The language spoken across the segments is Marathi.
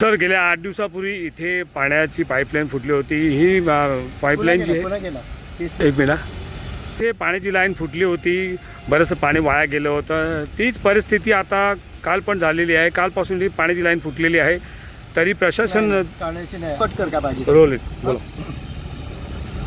सर गेल्या 8 दिवसापूर्वी इथे पाण्याची पाईपलाईन फुटली होती। ही पाईपलाईन जी एक मिनिट, ते पाण्याची लाईन फुटली होती, बरंचसं पाणी वाया गेलं होतं। तीच परिस्थिती आता काल पण झालेली आहे। कालपासून ही पाण्याची लाईन फुटलेली आहे, तरी प्रशासन रोल बोला।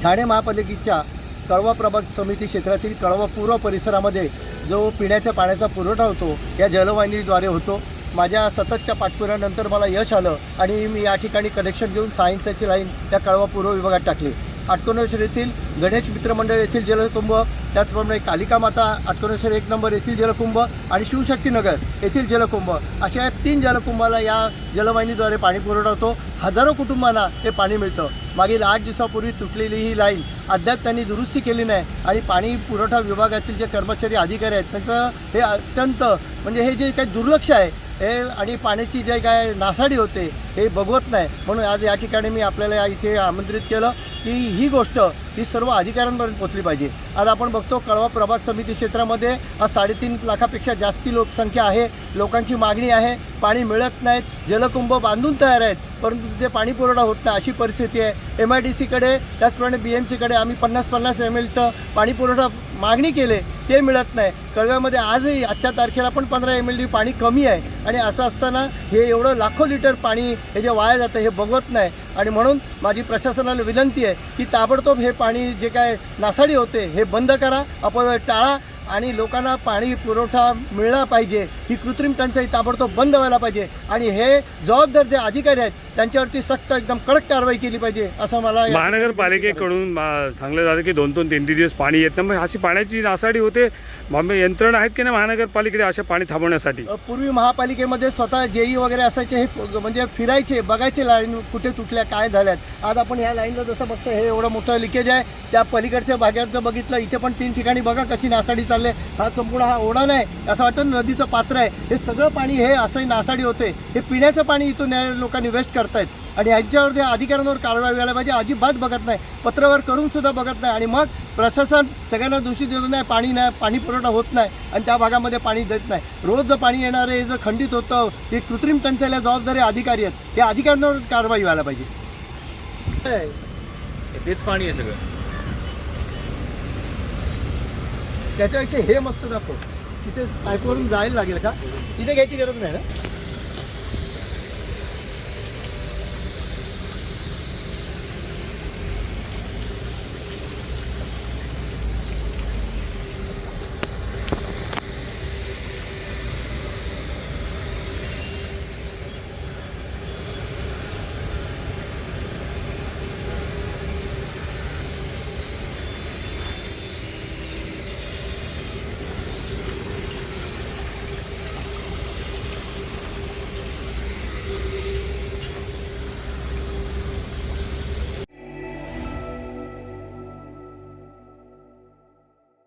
ठाणे महापालिकेच्या कळवा प्रभाग समिती क्षेत्रातील कळवा पूर्व परिसरामध्ये जो पिण्याच्या पाण्याचा पुरवठा होतो या जलवाहिनीद्वारे होतो। माझ्या सततच्या पाठपुराव्यानंतर मला यश आलं आणि मी या ठिकाणी कनेक्शन घेऊन 6 इंचाची लाईन या कळवा पूर्व विभागात टाकली। आटकोनेश्वर येथील गणेश मित्र मंडळ येथील जलकुंभ, त्याचप्रमाणे कालिका माता आटकोनेश्वर 1 नंबर येथील जलकुंभ आणि शिवशक्तीनगर येथील जलकुंभ, अशा 3 जलकुंभाला या जलवाहिनीद्वारे पाणी पुरवठा होतो। हजारो कुटुंबांना ते पाणी मिळतं। मागील 8 दिवसापूर्वी तुटलेली ही लाईन अद्याप त्यांनी दुरुस्ती केली नाही आणि पाणी पुरवठा विभागातील जे कर्मचारी अधिकारी आहेत त्यांचं हे अत्यंत म्हणजे हे जे काही दुर्लक्ष आहे हे आणि पाण्याची जे काय नासाडी होते हे बघवत नाही। म्हणून आज या ठिकाणी मी आपल्याला इथे आमंत्रित केलं की ही गोष्ट ही सर्व अधिकाऱ्यांपर्यंत पोहोचली पाहिजे। आज आपण बघतो कळवा प्रभाग समिती क्षेत्रामध्ये आज 3.5 लाखापेक्षा जास्ती लोकसंख्या आहे। लोकांची मागणी आहे, पाणी मिळत नाहीत, जलकुंभ बांधून तयार आहेत परंतु तिथे पाणी पुरवठा होत नाही अशी परिस्थिती आहे। MIDCकडे त्याचप्रमाणे BMCकडे आम्ही 50-50 mlचं पाणी पुरवठा मागणी केले, ते मिळत नाही। कळव्यामध्ये आजही आजच्या तारखेला पण 15 ml पाणी कमी आहे आणि असं असताना हे एवढं लाखो लिटर पाणी हे जे वाया जातं हे बघवत नाही। आणि म्हणून माझी प्रशासनाला विनंती आहे की ताबडतोब हे पाणी जे काय नासाडी होते हे बंद करा, अपव्यय टाळा आणि लोकांना पाणी पुरवठा मिळाला पाहिजे। ही कृत्रिम टंचाई ताबडतोब बंद व्हायला पाहिजे आणि हे जबाबदार जे अधिकारी आहेत त्यांच्यावरती सक्त एकदम कडक कारवाई केली पाहिजे असं मला महानगरपालिकेकडून सांगलं जातं की 2-3 दिवस पाणी येत नाही। मग अशी पाण्याची नासाडी होते, यंत्रणा आहेत की नाही महानगरपालिकेकडे अशा पाणी थांबवण्यासाठी? पूर्वी महापालिकेमध्ये स्वतः JE वगैरे असायचे, हे म्हणजे फिरायचे, बघायचे लाईन कुठे तुटल्या काय झाल्यात। आज आपण ह्या लाईनला जसं बघतो हे एवढं मोठं लिकेज आहे, त्या पलीकडच्या भागात जर बघितलं इथे पण 3 ठिकाणी बघा कशी नासाडी चालले। हा संपूर्ण हा ओढा नाही, असं वाटतं नदीचं पात्र आहे। हे सगळं पाणी हे असंही नासाडी होते, हे पिण्याचं पाणी इथून लोकांनी वेस्ट करतायत आणि ह्यांच्यावर जे अधिकाऱ्यांवर कारवाई व्हायला पाहिजे। अजिबात बघत नाही, पत्रव्यवहार करून सुद्धा बघत नाही आणि मग प्रशासन सगळ्यांना दोषी देत नाही, पाणी पुरवठा होत नाही आणि त्या भागामध्ये पाणी देत नाही। रोज जर पाणी येणारे हे जर खंडित होतं, हे कृत्रिम टंचाईला जबाबदारी अधिकारी आहेत, या अधिकाऱ्यांवर कारवाई व्हायला पाहिजे। तेच पाणी आहे सगळं, त्याच्यापेक्षा हे मस्त दाखव, तिथे पाईपवरून जायला लागेल का? तिथे घ्यायची गरज नाही ना।